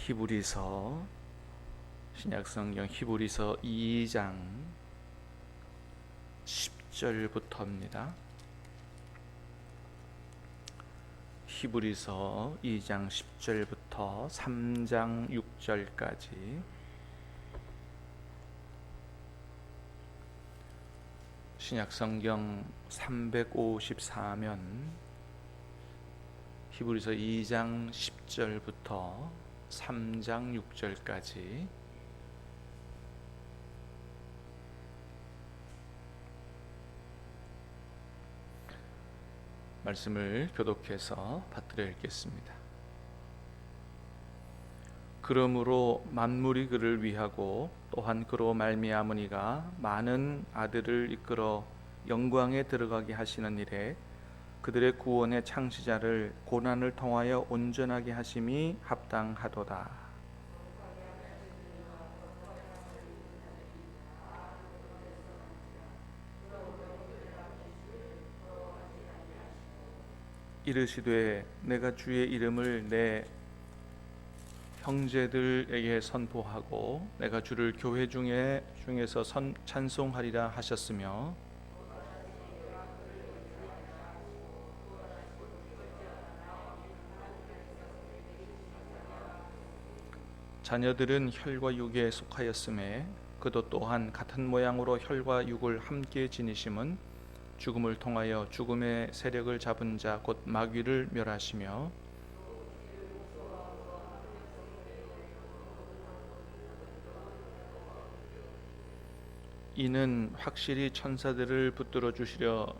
히브리서 신약성경 히브리서 2장 10절부터입니다. 히브리서 2장 10절부터 3장 6절까지 신약성경 354면 히브리서 2장 10절부터 3장 6절까지 말씀을 교독해서 받들어 읽겠습니다. 그러므로 만물이 그를 위하고 또한 그로 말미암으니가 많은 아들을 이끌어 영광에 들어가게 하시는 일에 그들의 구원의 창시자를 고난을 통하여 온전하게 하심이 합당하도다. 이르시되 내가 주의 이름을 내 형제들에게 선포하고 내가 주를 교회 중에서 찬송하리라 하셨으며 자녀들은 혈과 육에 속하였음에 그도 또한 같은 모양으로 혈과 육을 함께 지니심은 죽음을 통하여 죽음의 세력을 잡은 자 곧 마귀를 멸하시며 이는 확실히 천사들을 붙들어 주려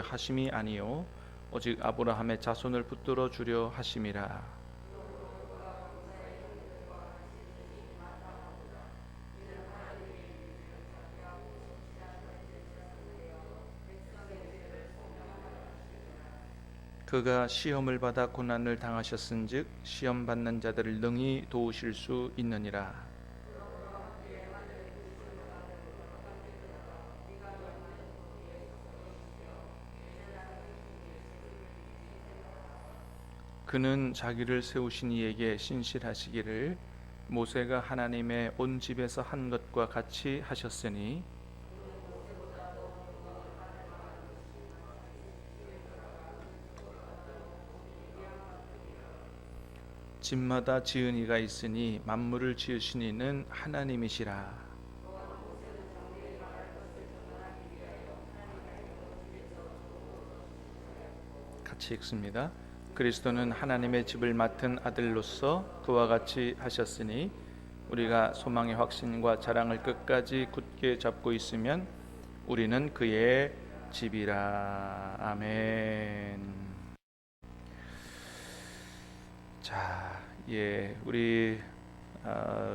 하심이 아니요 오직 아브라함의 자손을 붙들어 주려 하심이라. 그가 시험을 받아 고난을 당하셨은즉 시험 받는 자들을 능히 도우실 수 있느니라. 그는 자기를 세우신 이에게 신실하시기를 모세가 하나님의 온 집에서 한 것과 같이 하셨으니 집마다 지은 이가 있으니 만물을 지으신 이는 하나님이시라. 같이 읽습니다. 그리스도는 하나님의 집을 맡은 아들로서 그와 같이 하셨으니 우리가 소망의 확신과 자랑을 끝까지 굳게 잡고 있으면 우리는 그의 집이라. 아멘. 자, 우리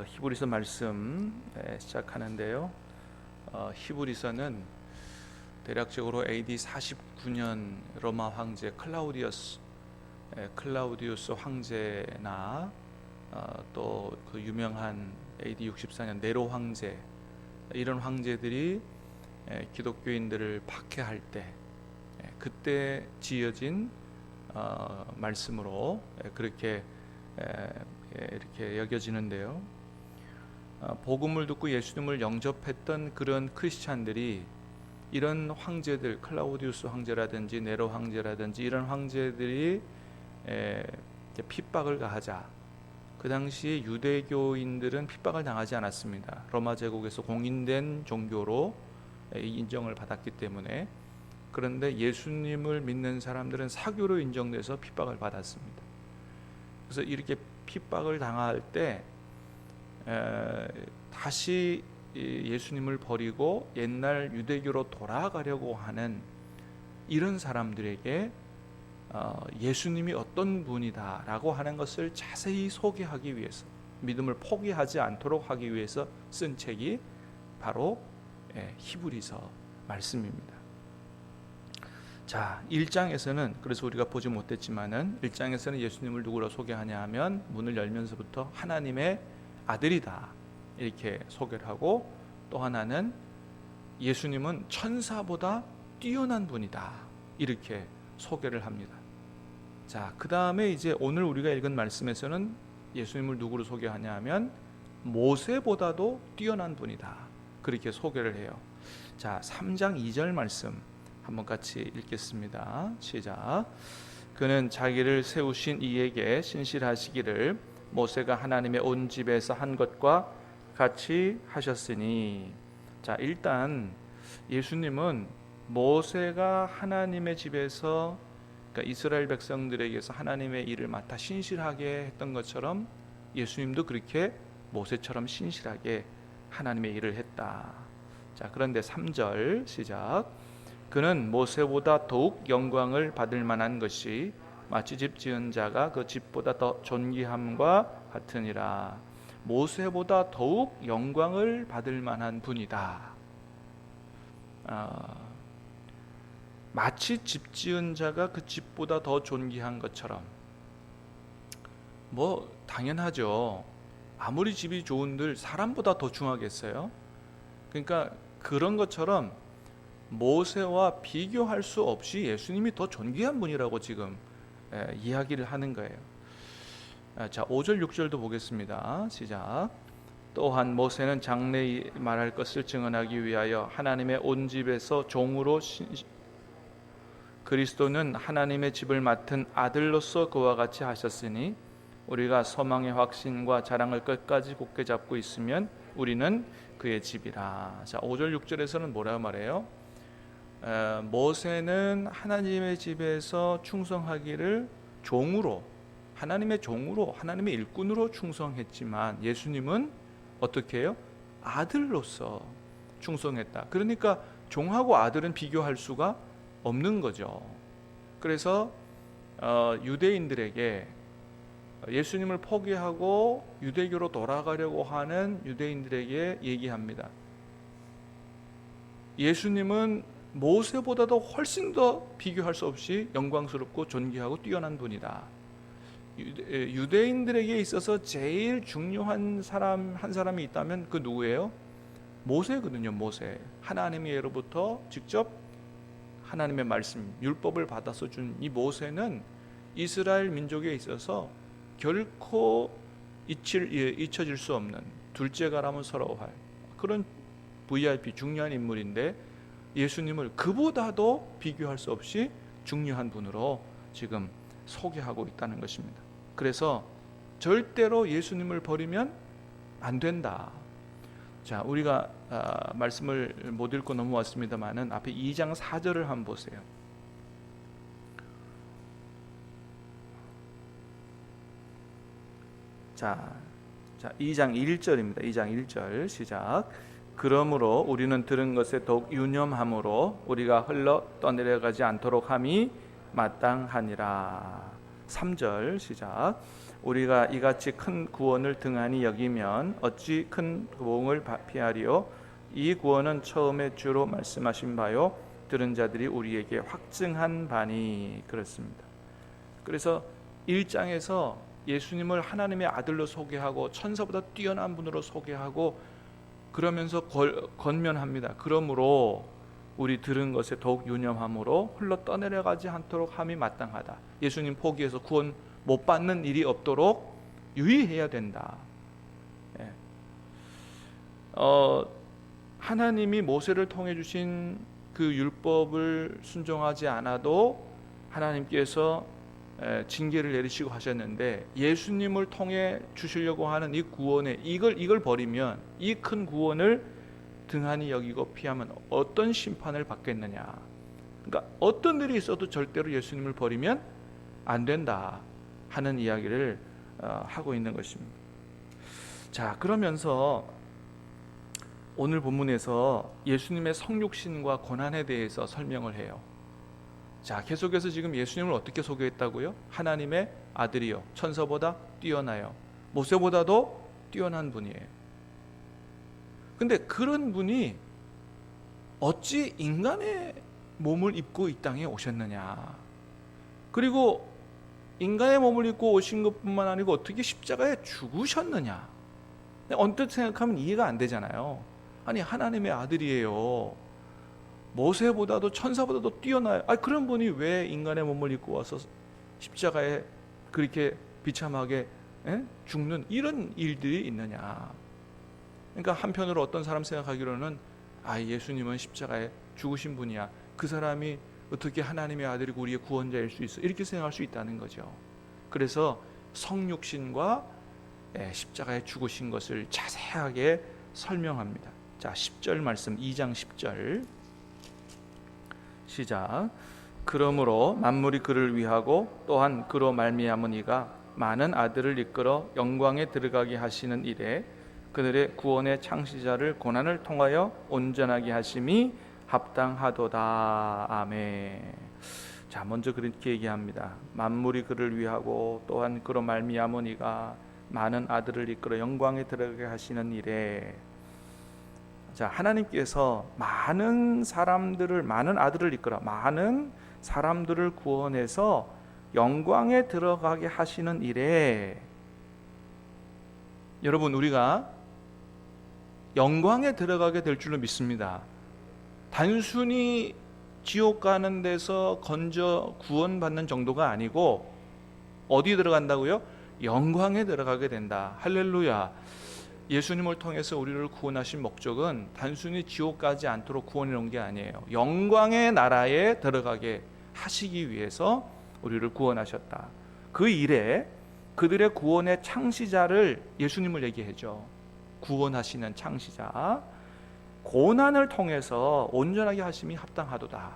히브리서 말씀 시작하는데요. 히브리서는 대략적으로 AD 49년 로마 황제 클라우디우스 황제나 또 그 유명한 AD 64년 네로 황제, 이런 황제들이 기독교인들을 박해할 때 그때 지어진 말씀으로 그렇게 이렇게 여겨지는데요. 복음을 듣고 예수님을 영접했던 그런 크리스찬들이 이런 황제들, 클라우디우스 황제라든지 네로 황제라든지 이런 황제들이 핍박을 가하자, 그 당시에 유대교인들은 핍박을 당하지 않았습니다. 로마 제국에서 공인된 종교로 인정을 받았기 때문에. 그런데 예수님을 믿는 사람들은 사교로 인정돼서 핍박을 받았습니다. 그래서 이렇게 핍박을 당할 때 다시 예수님을 버리고 옛날 유대교로 돌아가려고 하는 이런 사람들에게 예수님이 어떤 분이다라고 하는 것을 자세히 소개하기 위해서, 믿음을 포기하지 않도록 하기 위해서 쓴 책이 바로 히브리서 말씀입니다. 자, 1장에서는 그래서 우리가 보지 못했지만은 1장에서는 예수님을 누구로 소개하냐 하면 문을 열면서부터 하나님의 아들이다 이렇게 소개를 하고, 또 하나는 예수님은 천사보다 뛰어난 분이다 이렇게 소개를 합니다. 자, 그 다음에 이제 오늘 우리가 읽은 말씀에서는 예수님을 누구로 소개하냐 하면 모세보다도 뛰어난 분이다, 그렇게 소개를 해요. 자, 3장 2절 말씀 한번 같이 읽겠습니다. 시작. 그는 자기를 세우신 이에게 신실하시기를 모세가 하나님의 온 집에서 한 것과 같이 하셨으니. 자, 일단 예수님은 모세가 하나님의 집에서, 그러니까 이스라엘 백성들에게서 하나님의 일을 맡아 신실하게 했던 것처럼 예수님도 그렇게 모세처럼 신실하게 하나님의 일을 했다. 자, 그런데 3절 시작. 그는 모세보다 더욱 영광을 받을 만한 것이 마치 집 지은 자가 그 집보다 더 존귀함과 같으니라. 모세보다 더욱 영광을 받을 만한 분이다. 마치 집 지은 자가 그 집보다 더 존귀한 것처럼. 뭐 당연하죠. 아무리 집이 좋은들 사람보다 더 중하겠어요? 그러니까 그런 것처럼 모세와 비교할 수 없이 예수님이 더 존귀한 분이라고 지금 이야기를 하는 거예요. 자, 5절 6절도 보겠습니다. 시작. 또한 모세는 장래에 말할 것을 증언하기 위하여 하나님의 온 집에서 종으로 그리스도는 하나님의 집을 맡은 아들로서 그와 같이 하셨으니 우리가 소망의 확신과 자랑을 끝까지 굳게 잡고 있으면 우리는 그의 집이라. 자, 5절 6절에서는 뭐라고 말해요? 모세는 하나님의 집에서 충성하기를 종으로, 하나님의 종으로, 하나님의 일꾼으로 충성했지만 예수님은 어떻게 해요? 아들로서 충성했다. 그러니까 종하고 아들은 비교할 수가 없는 거죠. 그래서 유대인들에게 예수님을 포기하고 유대교로 돌아가려고 하는 유대인들에게 얘기합니다. 예수님은 모세보다도 훨씬 더 비교할 수 없이 영광스럽고 존귀하고 뛰어난 분이다. 유대인들에게 있어서 제일 중요한 사람 한 사람이 있다면 그 누구예요? 모세거든요. 모세. 하나님으로부터 직접 하나님의 말씀, 율법을 받아서 준 이 모세는 이스라엘 민족에 있어서 결코 잊혀질 수 없는, 둘째가라면 서러워할 그런 VIP 중요한 인물인데 예수님을 그보다도 비교할 수 없이 중요한 분으로 지금 소개하고 있다는 것입니다. 그래서 절대로 예수님을 버리면 안 된다. 자, 우리가 말씀을 못 읽고 넘어왔습니다만은 앞에 2장 4절을 한번 보세요. 자, 2장 1절입니다. 2장 1절 시작. 그러므로 우리는 들은 것에 더욱 유념함으로 우리가 흘러 떠내려가지 않도록 함이 마땅하니라. 3절 시작. 우리가 이같이 큰 구원을 등한히 여기면 어찌 큰 보응을 피하리요? 이 구원은 처음에 주로 말씀하신 바요 들은 자들이 우리에게 확증한 바니. 그렇습니다. 그래서 1장에서 예수님을 하나님의 아들로 소개하고 천사보다 뛰어난 분으로 소개하고 그러면서 권면합니다. 그러므로 우리 들은 것에 더욱 유념함으로 흘러 떠내려가지 않도록 함이 마땅하다. 예수님 포기해서 구원 못 받는 일이 없도록 유의해야 된다. 예. 하나님이 모세를 통해 주신 그 율법을 순종하지 않아도 하나님께서 징계를 내리시고 하셨는데 예수님을 통해 주시려고 하는 이 구원에 이걸 버리면 이 큰 구원을 등한히 여기고 피하면 어떤 심판을 받겠느냐. 그러니까 어떤 일이 있어도 절대로 예수님을 버리면 안 된다 하는 이야기를 하고 있는 것입니다. 자, 그러면서 오늘 본문에서 예수님의 성육신과 고난에 대해서 설명을 해요. 자, 계속해서 지금 예수님을 어떻게 소개했다고요? 하나님의 아들이요, 천사보다 뛰어나요, 모세보다도 뛰어난 분이에요. 근데 그런 분이 어찌 인간의 몸을 입고 이 땅에 오셨느냐, 그리고 인간의 몸을 입고 오신 것뿐만 아니고 어떻게 십자가에 죽으셨느냐. 언뜻 생각하면 이해가 안 되잖아요. 아니, 하나님의 아들이에요, 모세보다도 천사보다도 뛰어나요. 그런 분이 왜 인간의 몸을 입고 와서 십자가에 그렇게 비참하게 죽는 이런 일들이 있느냐. 그러니까 한편으로 어떤 사람 생각하기로는 예수님은 십자가에 죽으신 분이야. 그 사람이 어떻게 하나님의 아들이고 우리의 구원자일 수 있어? 이렇게 생각할 수 있다는 거죠. 그래서 성육신과 십자가에 죽으신 것을 자세하게 설명합니다. 자, 10절 말씀, 2장 10절 시작. 그러므로 만물이 그를 위하고 또한 그로 말미암은 이가 많은 아들을 이끌어 영광에 들어가게 하시는 일에 그들의 구원의 창시자를 고난을 통하여 온전하게 하심이 합당하도다. 아멘. 자, 먼저 그렇게 얘기합니다. 만물이 그를 위하고 또한 그로 말미암은 이가 많은 아들을 이끌어 영광에 들어가게 하시는 일에, 자, 하나님께서 많은 아들을 이끌어 많은 사람들을 구원해서 영광에 들어가게 하시는 일에, 여러분, 우리가 영광에 들어가게 될 줄로 믿습니다. 단순히 지옥 가는 데서 구원받는 정도가 아니고 어디 들어간다고요? 영광에 들어가게 된다. 할렐루야. 예수님을 통해서 우리를 구원하신 목적은 단순히 지옥 가지 않도록 구원해 놓은 게 아니에요. 영광의 나라에 들어가게 하시기 위해서 우리를 구원하셨다. 그 일에 그들의 구원의 창시자를 예수님을 얘기해줘. 구원하시는 창시자, 고난을 통해서 온전하게 하심이 합당하도다.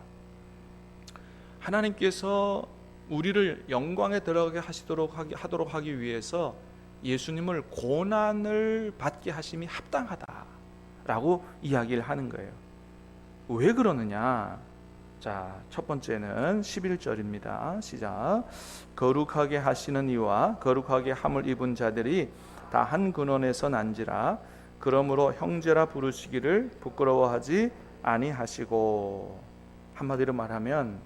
하나님께서 우리를 영광에 들어가게 하도록 하기 위해서 예수님을 고난을 받게 하심이 합당하다라고 이야기를 하는 거예요. 왜 그러느냐? 자, 첫 번째는 11절입니다. 시작. 거룩하게 하시는 이와 거룩하게 함을 입은 자들이 다 한 근원에서 난지라. 그러므로 형제라 부르시기를 부끄러워하지 아니하시고. 한마디로 말하면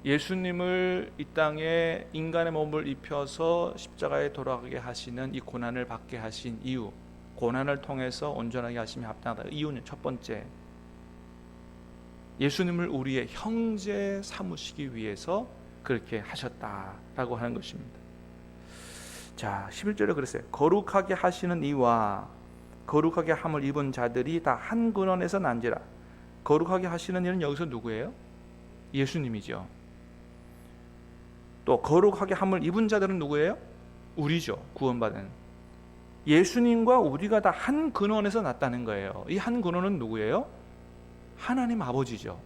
예수님을 이 땅에 인간의 몸을 입혀서 십자가에 돌아가게 하시는 이 고난을 받게 하신 이유, 고난을 통해서 온전하게 하심이 합당하다. 이유는 첫 번째, 예수님을 우리의 형제 삼으시기 위해서 그렇게 하셨다라고 하는 것입니다. 자, 11절에 그랬어요. 거룩하게 하시는 이와 거룩하게 함을 입은 자들이 다 한 근원에서 난지라. 거룩하게 하시는 이는 여기서 누구예요? 예수님이죠. 또 거룩하게 함을 입은 자들은 누구예요? 우리죠. 구원받은 예수님과 우리가 다 한 근원에서 났다는 거예요. 이 한 근원은 누구예요? 하나님 아버지죠.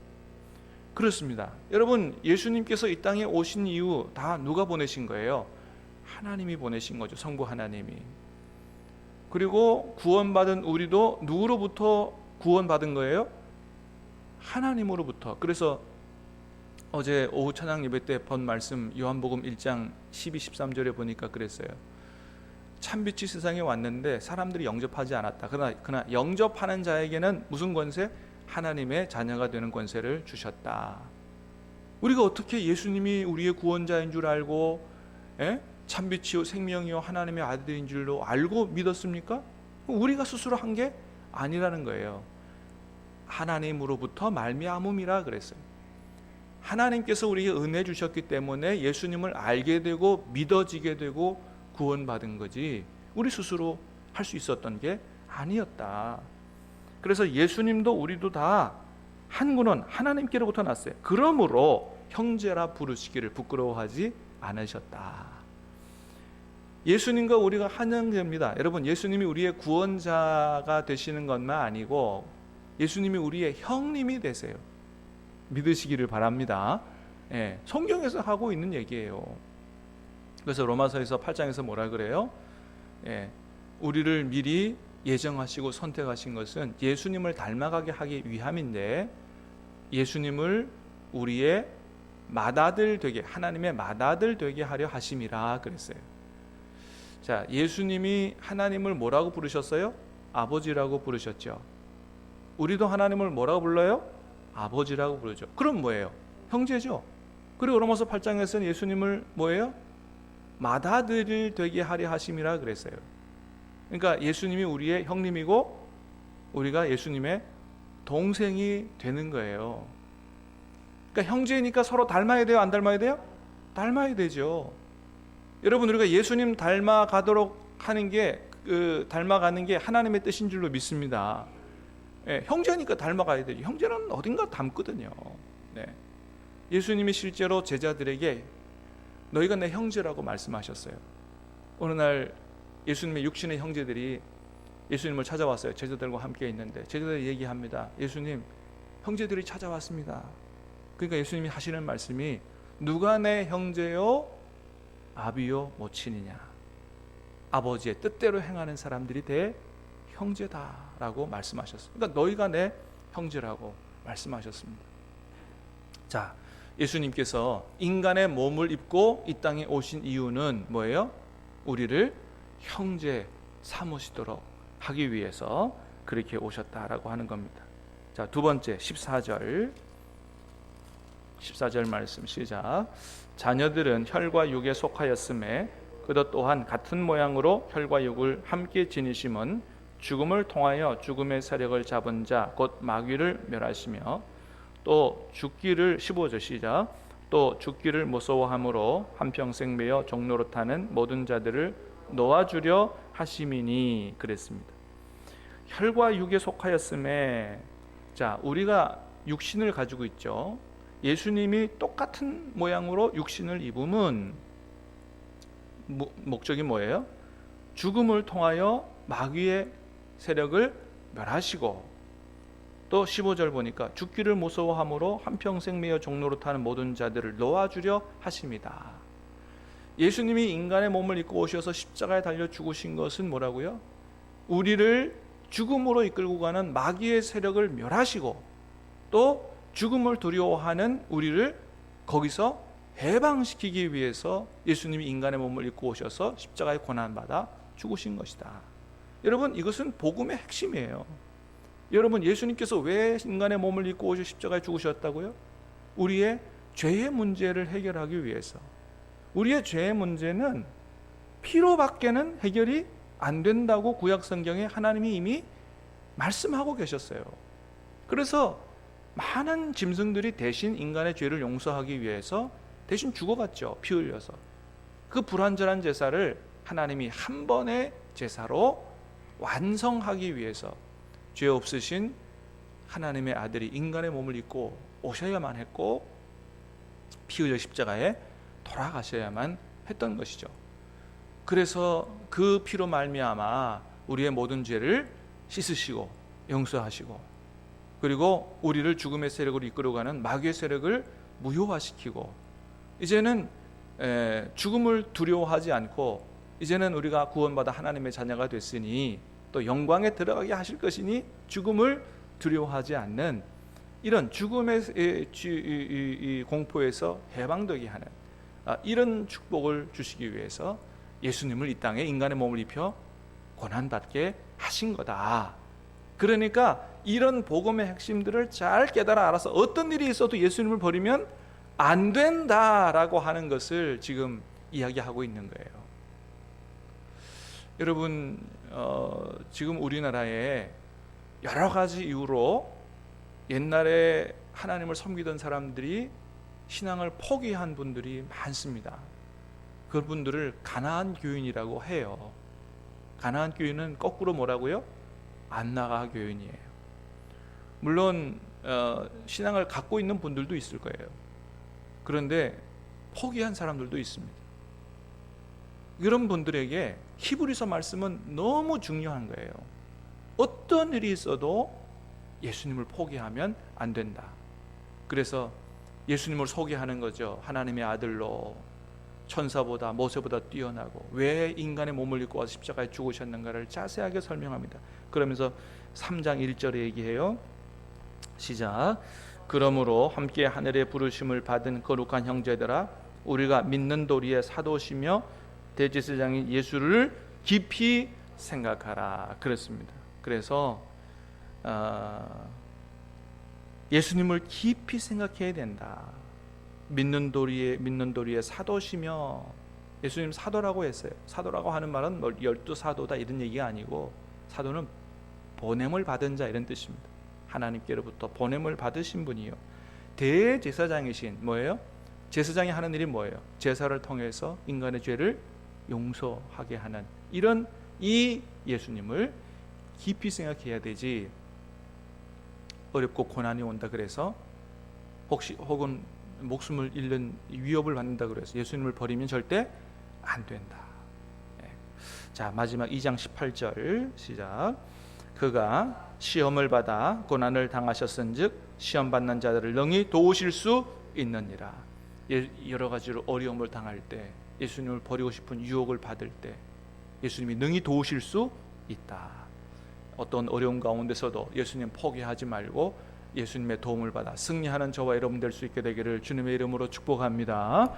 그렇습니다. 여러분, 예수님께서 이 땅에 오신 이유 다 누가 보내신 거예요? 하나님이 보내신 거죠. 성부 하나님이. 그리고 구원받은 우리도 누구로부터 구원받은 거예요? 하나님으로부터. 그래서 어제 오후 찬양 예배 때 본 말씀 요한복음 1장 12, 13절에 보니까 그랬어요. 참빛이 세상에 왔는데 사람들이 영접하지 않았다. 그러나 영접하는 자에게는 무슨 권세? 하나님의 자녀가 되는 권세를 주셨다. 우리가 어떻게 예수님이 우리의 구원자인 줄 알고 참빛이요 생명이요 하나님의 아들인 줄로 알고 믿었습니까? 우리가 스스로 한 게 아니라는 거예요. 하나님으로부터 말미암음이라 그랬어요. 하나님께서 우리에게 은혜 주셨기 때문에 예수님을 알게 되고 믿어지게 되고 구원받은 거지 우리 스스로 할 수 있었던 게 아니었다. 그래서 예수님도 우리도 다 한 근원 하나님께로부터 났어요. 그러므로 형제라 부르시기를 부끄러워하지 않으셨다. 예수님과 우리가 한 형제입니다. 여러분, 예수님이 우리의 구원자가 되시는 것만 아니고 예수님이 우리의 형님이 되세요. 믿으시기를 바랍니다. 성경에서 하고 있는 얘기예요. 그래서 로마서에서 8장에서 뭐라 그래요? 우리를 미리 예정하시고 선택하신 것은 예수님을 닮아가게 하기 위함인데 예수님을 우리의 맏아들 되게, 하나님의 맏아들 되게 하려 하심이라 그랬어요. 자, 예수님이 하나님을 뭐라고 부르셨어요? 아버지라고 부르셨죠. 우리도 하나님을 뭐라고 불러요? 아버지라고 부르죠. 그럼 뭐예요? 형제죠. 그리고 로마서 8장에서는 예수님을 뭐예요? 맏아들을 되게 하려 하심이라 그랬어요. 그러니까 예수님이 우리의 형님이고 우리가 예수님의 동생이 되는 거예요. 그러니까 형제니까 서로 닮아야 돼요? 안 닮아야 돼요? 닮아야 되죠. 여러분, 우리가 예수님 닮아가도록 하는 게 닮아가는 게 하나님의 뜻인 줄로 믿습니다. 예, 형제니까 닮아가야 되죠. 형제는 어딘가 닮거든요. 네. 예수님이 실제로 제자들에게 너희가 내 형제라고 말씀하셨어요. 어느 날 예수님의 육신의 형제들이 예수님을 찾아왔어요. 제자들과 함께 있는데 제자들이 얘기합니다. 예수님, 형제들이 찾아왔습니다. 그러니까 예수님이 하시는 말씀이 누가 내 형제요 아비요 모친이냐, 아버지의 뜻대로 행하는 사람들이 내 형제다라고 말씀하셨어요. 그러니까 너희가 내 형제라고 말씀하셨습니다. 자, 예수님께서 인간의 몸을 입고 이 땅에 오신 이유는 뭐예요? 우리를 형제 삼으시도록 하기 위해서 그렇게 오셨다라고 하는 겁니다. 자, 두 번째 14절 말씀 시작. 자녀들은 혈과 육에 속하였음에 그도 또한 같은 모양으로 혈과 육을 함께 지니심은 죽음을 통하여 죽음의 세력을 잡은 자 곧 마귀를 멸하시며 또 죽기를 15절 시작. 또 죽기를 무서워함으로 한평생 매여 종로로 타는 모든 자들을 놓아주려 하심이니 그랬습니다. 혈과 육에 속하였음에, 자, 우리가 육신을 가지고 있죠. 예수님이 똑같은 모양으로 육신을 입음은 목적이 뭐예요? 죽음을 통하여 마귀의 세력을 멸하시고, 또 15절 보니까 죽기를 무서워함으로 한평생 매여 종로로 타는 모든 자들을 놓아주려 하십니다. 예수님이 인간의 몸을 입고 오셔서 십자가에 달려 죽으신 것은 뭐라고요? 우리를 죽음으로 이끌고 가는 마귀의 세력을 멸하시고 또 죽음을 두려워하는 우리를 거기서 해방시키기 위해서 예수님이 인간의 몸을 입고 오셔서 십자가에 고난받아 죽으신 것이다. 여러분, 이것은 복음의 핵심이에요. 여러분, 예수님께서 왜 인간의 몸을 입고 오셔 십자가에 죽으셨다고요? 우리의 죄의 문제를 해결하기 위해서. 우리의 죄의 문제는 피로밖에는 해결이 안 된다고 구약 성경에 하나님이 이미 말씀하고 계셨어요. 그래서 많은 짐승들이 대신 인간의 죄를 용서하기 위해서 대신 죽어갔죠. 피 흘려서. 그 불완전한 제사를 하나님이 한 번의 제사로 완성하기 위해서 죄 없으신 하나님의 아들이 인간의 몸을 입고 오셔야만 했고 피 흘려 십자가에 돌아가셔야만 했던 것이죠. 그래서 그 피로 말미암아 우리의 모든 죄를 씻으시고 용서하시고, 그리고 우리를 죽음의 세력으로 이끌어가는 마귀의 세력을 무효화시키고, 이제는 죽음을 두려워하지 않고 이제는 우리가 구원받아 하나님의 자녀가 됐으니 또 영광에 들어가게 하실 것이니 죽음을 두려워하지 않는 이런 죽음의 공포에서 해방되게 하는 이런 축복을 주시기 위해서 예수님을 이 땅에 인간의 몸을 입혀 고난받게 하신 거다. 그러니까 이런 복음의 핵심들을 잘 깨달아 알아서 어떤 일이 있어도 예수님을 버리면 안 된다라고 하는 것을 지금 이야기하고 있는 거예요. 여러분, 지금 우리나라에 여러 가지 이유로 옛날에 하나님을 섬기던 사람들이 신앙을 포기한 분들이 많습니다. 그분들을 가나안 교인이라고 해요. 가나안 교인은 거꾸로 뭐라고요? 안나가 교인이에요. 물론 신앙을 갖고 있는 분들도 있을 거예요. 그런데 포기한 사람들도 있습니다. 이런 분들에게 히브리서 말씀은 너무 중요한 거예요. 어떤 일이 있어도 예수님을 포기하면 안 된다. 그래서 예수님을 소개하는 거죠. 하나님의 아들로 천사보다 모세보다 뛰어나고 왜 인간의 몸을 입고 와서 십자가에 죽으셨는가를 자세하게 설명합니다. 그러면서 3장 1절에 얘기해요. 시작. 그러므로 함께 하늘의 부르심을 받은 거룩한 형제들아, 우리가 믿는 도리의 사도시며 대제사장인 예수를 깊이 생각하라. 그랬습니다. 그래서 예수님을 깊이 생각해야 된다. 믿는 도리의 사도시며, 예수님 사도라고 했어요. 사도라고 하는 말은 12사도다 이런 얘기가 아니고, 사도는 보냄을 받은 자 이런 뜻입니다. 하나님께로부터 보냄을 받으신 분이요. 대제사장이신 뭐예요? 제사장이 하는 일이 뭐예요? 제사를 통해서 인간의 죄를 용서하게 하는 이런 이 예수님을 깊이 생각해야 되지, 어렵고 고난이 온다 그래서 혹은 목숨을 잃는 위협을 받는다 그래서 예수님을 버리면 절대 안 된다. 자, 마지막 2장 18절 시작. 그가 시험을 받아 고난을 당하셨은즉 시험 받는 자들을 능히 도우실 수 있느니라. 여러 가지로 어려움을 당할 때, 예수님을 버리고 싶은 유혹을 받을 때 예수님이 능히 도우실 수 있다. 어떤 어려움 가운데서도 예수님 포기하지 말고 예수님의 도움을 받아 승리하는 저와 여러분 될 수 있게 되기를 주님의 이름으로 축복합니다.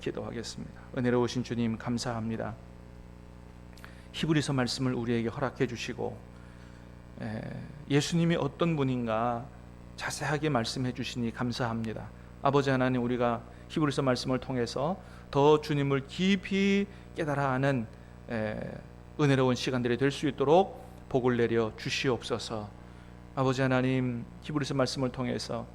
기도하겠습니다. 은혜로우신 주님 감사합니다. 히브리서 말씀을 우리에게 허락해 주시고 예수님이 어떤 분인가 자세하게 말씀해 주시니 감사합니다. 아버지 하나님, 우리가 히브리서 말씀을 통해서 더 주님을 깊이 깨달아 아는 은혜로운 시간들이 될 수 있도록 복을 내려 주시옵소서. 아버지 하나님, 히브리서 말씀을 통해서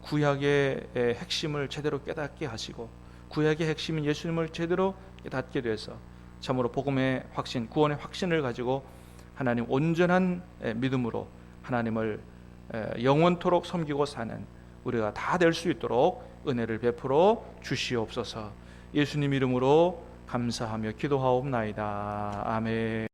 구약의 핵심을 제대로 깨닫게 하시고 구약의 핵심인 예수님을 제대로 깨닫게 돼서 참으로 복음의 확신, 구원의 확신을 가지고 하나님 온전한 믿음으로 하나님을 영원토록 섬기고 사는 우리가 다 될 수 있도록 은혜를 베풀어 주시옵소서. 예수님 이름으로 감사하며 기도하옵나이다. 아멘.